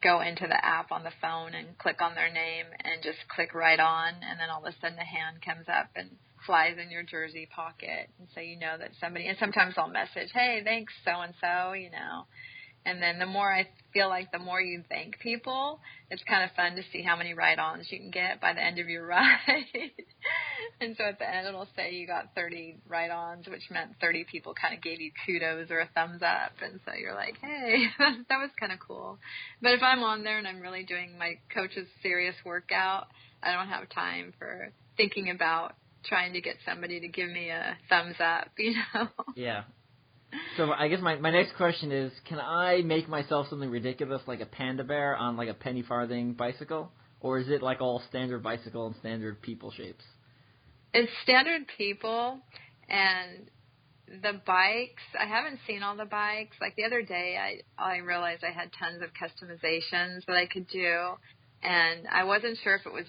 go into the app on the phone and click on their name and just click right on, and then all of a sudden the hand comes up and flies in your jersey pocket, and so you know that somebody. And sometimes I'll message, hey, thanks so-and-so, and then the more I feel like the more you thank people, it's kind of fun to see how many ride-ons you can get by the end of your ride. And so at the end it'll say you got 30 ride-ons, which meant 30 people kind of gave you kudos or a thumbs up, and so you're like, hey, that was kind of cool. But if I'm on there and I'm really doing my coach's serious workout, I don't have time for thinking about trying to get somebody to give me a thumbs up, Yeah. So I guess my next question is, can I make myself something ridiculous like a panda bear on like a penny farthing bicycle? Or is it like all standard bicycle and standard people shapes? It's standard people, and the bikes, I haven't seen all the bikes. Like the other day I realized I had tons of customizations that I could do. And I wasn't sure if it was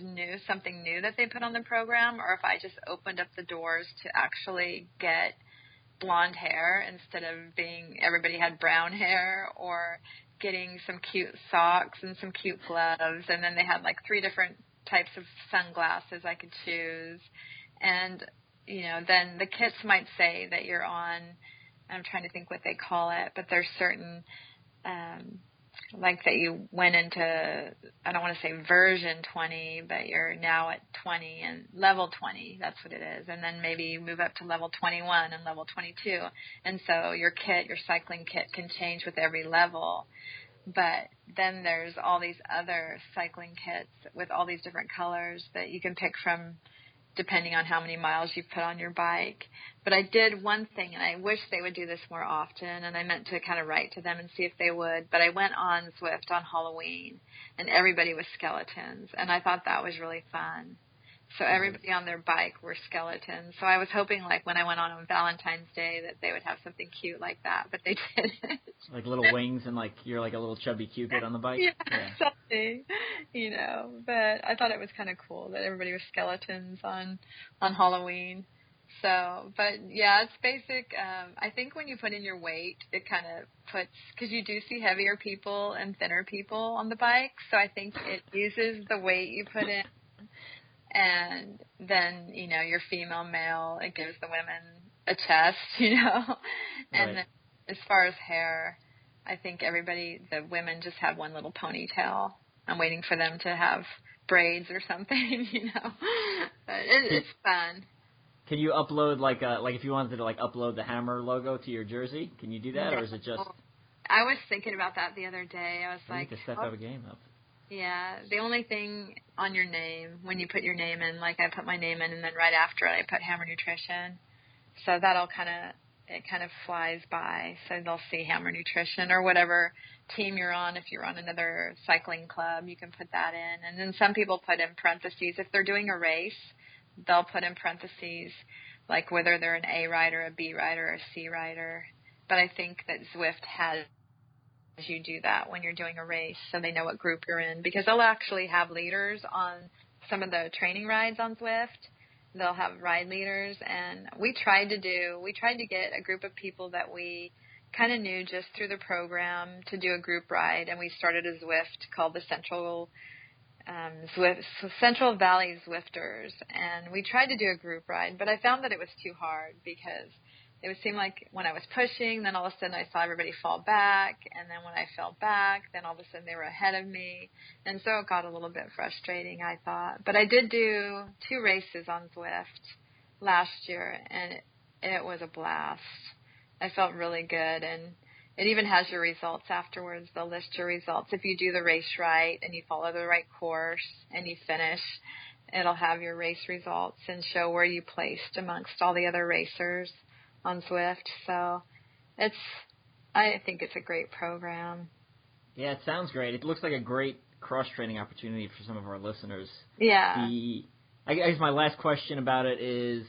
something new that they put on the program, or if I just opened up the doors to actually get blonde hair instead of being everybody had brown hair, or getting some cute socks and some cute gloves. And then they had like 3 different types of sunglasses I could choose. And, you know, then the kits might say that you're on, I'm trying to think what they call it, but there's certain, like that you went into, I don't want to say version 20, but you're now at 20 and level 20, that's what it is. And then maybe you move up to level 21 and level 22. And so your kit, your cycling kit can change with every level. But then there's all these other cycling kits with all these different colors that you can pick from depending on how many miles you put on your bike. But I did one thing, and I wish they would do this more often, and I meant to kind of write to them and see if they would. But I went on Zwift on Halloween, and everybody was skeletons, and I thought that was really fun. So everybody on their bike were skeletons. So I was hoping, like, when I went on Valentine's Day that they would have something cute like that, but they didn't. Like little wings and, like, you're like a little chubby Cupid on the bike? Yeah, something, you know. But I thought it was kind of cool that everybody was skeletons on Halloween. So, but, yeah, it's basic. I think when you put in your weight, it kind of puts, because you do see heavier people and thinner people on the bike. So I think it uses the weight you put in. And then, you know, your female, male, it gives the women a chest, you know. And then as far as hair, I think the women just have one little ponytail. I'm waiting for them to have braids or something, you know. But it's fun. Can you upload, like if you wanted to, like, upload the Hammer logo to your jersey, can you do that, or is it just... I was thinking about that the other day. I was you like... need to step up a game up. Yeah, the only thing on your name, when you put your name in, like I put my name in, and then right after it I put Hammer Nutrition. So that'll it kind of flies by. So they'll see Hammer Nutrition or whatever team you're on. If you're on another cycling club, you can put that in. And then some people put in parentheses. If they're doing a race, they'll put in parentheses, like whether they're an A rider, a B rider, or a C rider. But I think that Zwift has you do that when you're doing a race so they know what group you're in, because they'll actually have leaders on some of the training rides on Zwift. They'll have ride leaders, and we tried to get a group of people that we kind of knew just through the program to do a group ride, and we started a Zwift called the Central Valley Zwifters, and we tried to do a group ride, but I found that it was too hard because it would seem like when I was pushing, then all of a sudden I saw everybody fall back, and then when I fell back, then all of a sudden they were ahead of me, and so it got a little bit frustrating, I thought. But I did do 2 races on Zwift last year, and it was a blast. I felt really good, and it even has your results afterwards. They'll list your results. If you do the race right and you follow the right course and you finish, it'll have your race results and show where you placed amongst all the other racers on Zwift. So I think it's a great program. Yeah, it sounds great. It looks like a great cross-training opportunity for some of our listeners. Yeah. I guess my last question about it is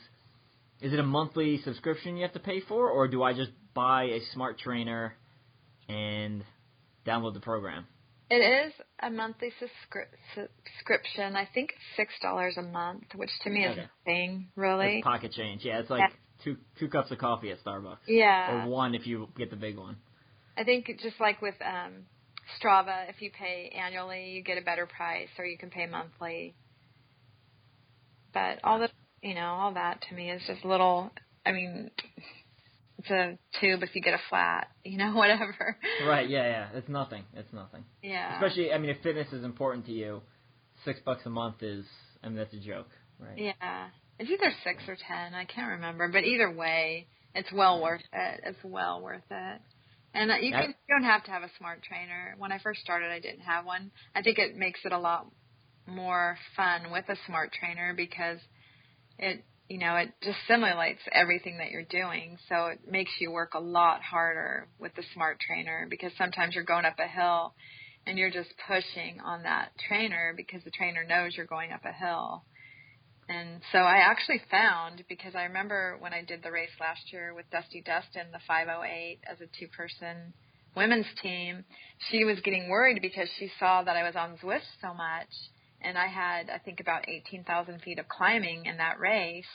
it a monthly subscription you have to pay for, or do I just buy a smart trainer and download the program? It is a monthly subscription. I think it's $6 a month, which to me is nothing, really. That's pocket change. Yeah, it's like two cups of coffee at Starbucks. Yeah. Or one if you get the big one. I think just like with Strava, if you pay annually, you get a better price, or you can pay monthly. But all that to me is just little, I mean, it's a tube if you get a flat, whatever. Right, yeah. It's nothing. Yeah. Especially, I mean, if fitness is important to you, $6 a month that's a joke, right? Yeah. It's either 6 or 10, I can't remember. But either way, it's well worth it. It's well worth it. And you don't have to have a smart trainer. When I first started, I didn't have one. I think it makes it a lot more fun with a smart trainer because it just simulates everything that you're doing. So it makes you work a lot harder with the smart trainer because sometimes you're going up a hill and you're just pushing on that trainer because the trainer knows you're going up a hill. And so I actually found, because I remember when I did the race last year with Dusty Dustin, the 508 as a 2-person women's team, she was getting worried because she saw that I was on Zwift so much. And I had, I think, about 18,000 feet of climbing in that race.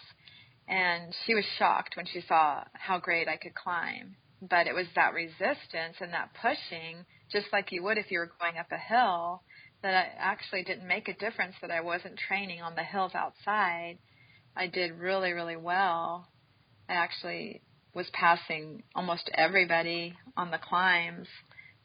And she was shocked when she saw how great I could climb. But it was that resistance and that pushing, just like you would if you were going up a hill, that I actually didn't make a difference that I wasn't training on the hills outside. I did really, really well. I actually was passing almost everybody on the climbs.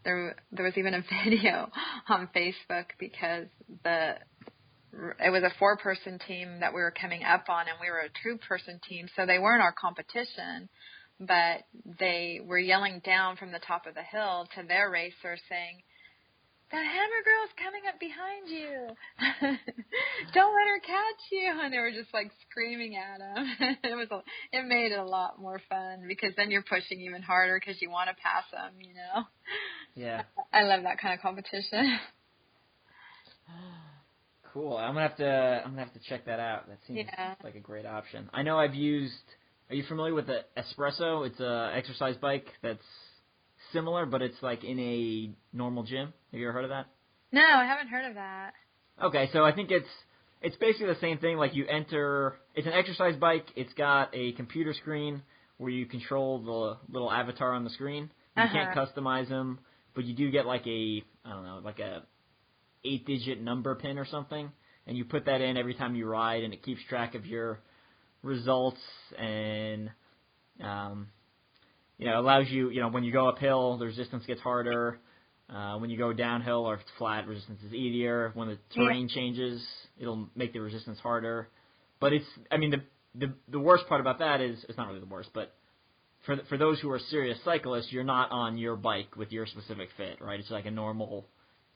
There was even a video on Facebook because it was a 4-person team that we were coming up on, and we were a 2-person team, so they weren't our competition, but they were yelling down from the top of the hill to their racer saying, "The hammer girl's coming up behind you. Don't let her catch you." And they were just like screaming at them. It made it a lot more fun because then you're pushing even harder because you want to pass them, you know. Yeah. I love that kind of competition. Cool. I'm gonna have to check that out. That seems like a great option. I know I've used. Are you familiar with the Espresso? It's a exercise bike that's similar, but it's like in a normal gym. Have you ever heard of that? No, I haven't heard of that. Okay, so I think it's basically the same thing. Like you enter. It's an exercise bike. It's got a computer screen where you control the little avatar on the screen. You can't customize them, but you do get like a 8-digit number pin or something, and you put that in every time you ride, and it keeps track of your results and allows you, when you go uphill, the resistance gets harder. When you go downhill or if it's flat, resistance is easier. When the terrain changes, it'll make the resistance harder. But the worst part about that is, it's not really the worst, but for those who are serious cyclists, you're not on your bike with your specific fit, right? It's like a normal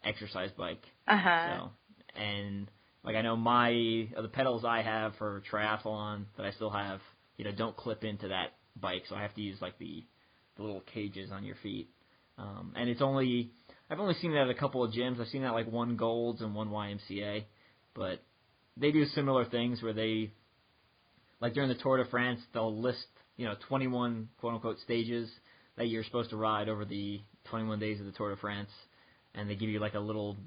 exercise bike. So, and like I know the pedals I have for triathlon that I still have, don't clip into that bike, so I have to use like the little cages on your feet. And I've only seen that at a couple of gyms. I've seen that like one Gold's and one YMCA, but they do similar things where they, like during the Tour de France, they'll list 21 quote unquote stages that you're supposed to ride over the 21 days of the Tour de France, and they give you like a little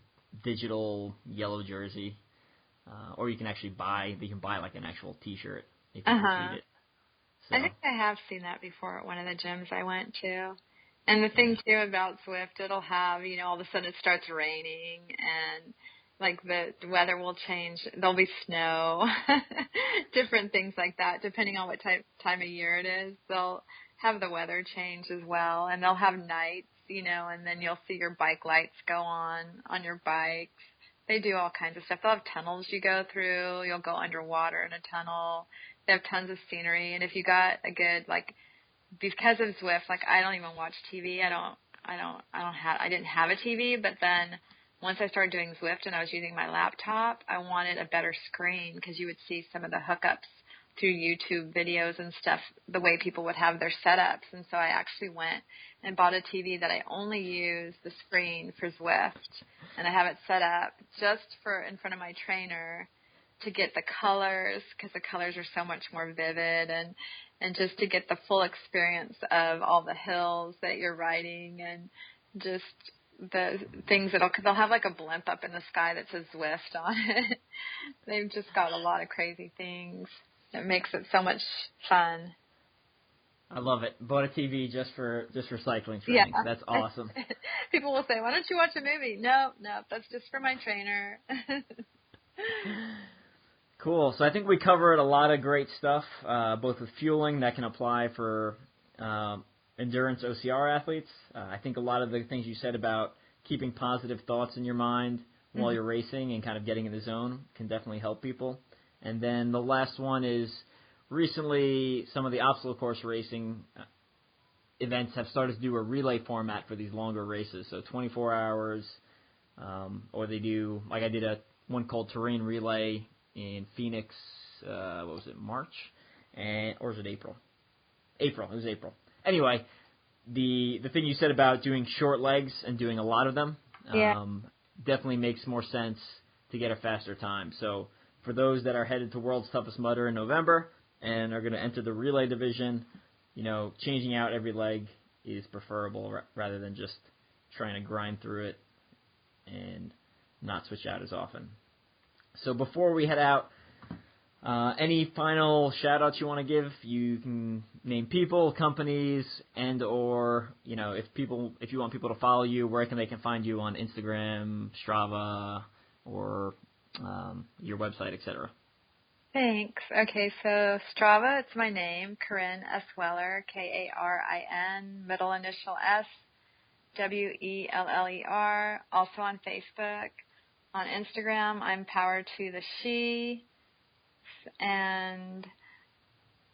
digital yellow jersey, or you can actually buy like an actual T-shirt if you read it. So. I think I have seen that before at one of the gyms I went to. And the thing too about Zwift, it'll have, all of a sudden it starts raining and like the weather will change. There'll be snow, different things like that, depending on what time of year it is. They'll have the weather change as well, and they'll have nights, and then you'll see your bike lights go on your bikes. They do all kinds of stuff. They'll have tunnels you go through. You'll go underwater in a tunnel. They have tons of scenery, and if you got a good because of Zwift, I don't even watch TV. I didn't have a TV, but then once I started doing Zwift and I was using my laptop, I wanted a better screen because you would see some of the hookups through YouTube videos and stuff, the way people would have their setups. And so I actually went and bought a TV that I only use the screen for Zwift, and I have it set up just for in front of my trainer to get the colors, because the colors are so much more vivid, and just to get the full experience of all the hills that you're riding, and just the things they'll have like a blimp up in the sky that says Zwift on it. They've just got a lot of crazy things. It makes it so much fun. I love it. Bought a TV just for cycling training. Yeah. That's awesome. People will say, "Why don't you watch a movie?" No, that's just for my trainer. Cool. So I think we covered a lot of great stuff, both with fueling that can apply for endurance OCR athletes. I think a lot of the things you said about keeping positive thoughts in your mind while you're racing and kind of getting in the zone can definitely help people. And then the last one is recently some of the obstacle course racing events have started to do a relay format for these longer races, so 24 hours, or they do, like I did one called Terrain Relay in Phoenix, March? Or was it April? April. It was April. Anyway, the thing you said about doing short legs and doing a lot of them definitely makes more sense to get a faster time. So for those that are headed to World's Toughest Mudder in November and are going to enter the relay division, changing out every leg is preferable rather than just trying to grind through it and not switch out as often. So before we head out, Any final shout-outs you want to give? You can name people, companies, and or, if you want people to follow you, where they can find you on Instagram, Strava, or your website, etc. Thanks. Okay, so Strava, it's my name, Karin S. Weller, Karin, middle initial S, Weller. Also on Facebook. On Instagram, I'm Power to the She. And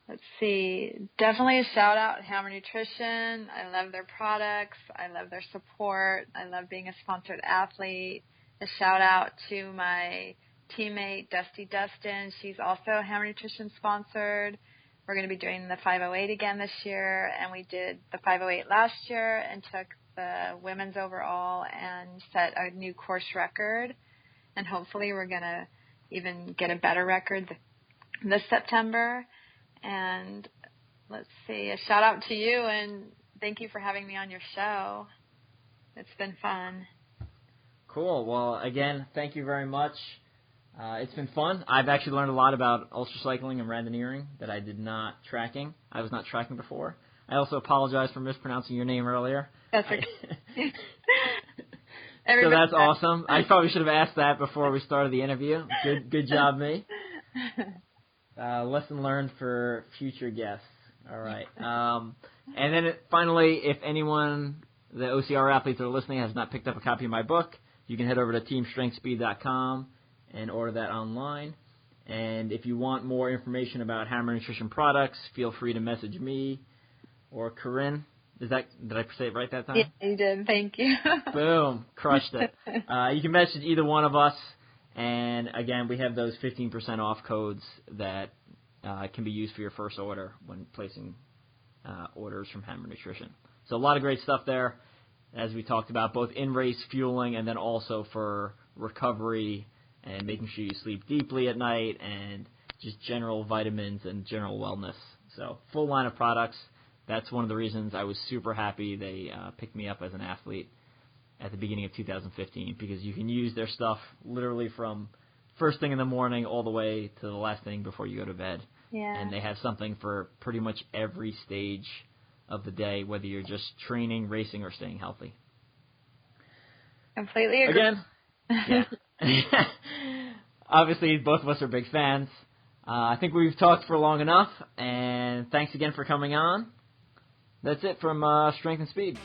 let's see, definitely a shout out to Hammer Nutrition. I love their products. I love their support. I love being a sponsored athlete. A shout out to my teammate, Dusty Dustin. She's also Hammer Nutrition sponsored. We're going to be doing the 508 again this year, and we did the 508 last year and took the women's overall and set a new course record. And hopefully we're going to even get a better record this September. And let's see, a shout out to you, and thank you for having me on your show. It's been fun. Cool. Well, again, thank you very much. It's been fun. I've actually learned a lot about ultracycling and randoneering that I was not tracking before. I also apologize for mispronouncing your name earlier. That's okay. So that's awesome. I probably should have asked that before we started the interview. Good job, me. Lesson learned for future guests. All right. And then finally, if anyone, the OCR athletes that are listening, has not picked up a copy of my book, you can head over to teamstrengthspeed.com and order that online. And if you want more information about Hammer Nutrition products, feel free to message me or Karin. Did I say it right that time? Yeah, you did. Thank you. Boom. Crushed it. You can message either one of us. And, again, we have those 15% off codes that can be used for your first order when placing orders from Hammer Nutrition. So a lot of great stuff there, as we talked about, both in-race fueling and then also for recovery and making sure you sleep deeply at night and just general vitamins and general wellness. So full line of products. That's one of the reasons I was super happy they picked me up as an athlete at the beginning of 2015, because you can use their stuff literally from first thing in the morning all the way to the last thing before you go to bed. Yeah. And they have something for pretty much every stage of the day, whether you're just training, racing, or staying healthy. Completely agree. Again, yeah. Obviously, both of us are big fans. I think we've talked for long enough, and thanks again for coming on. That's it from Strength and Speed.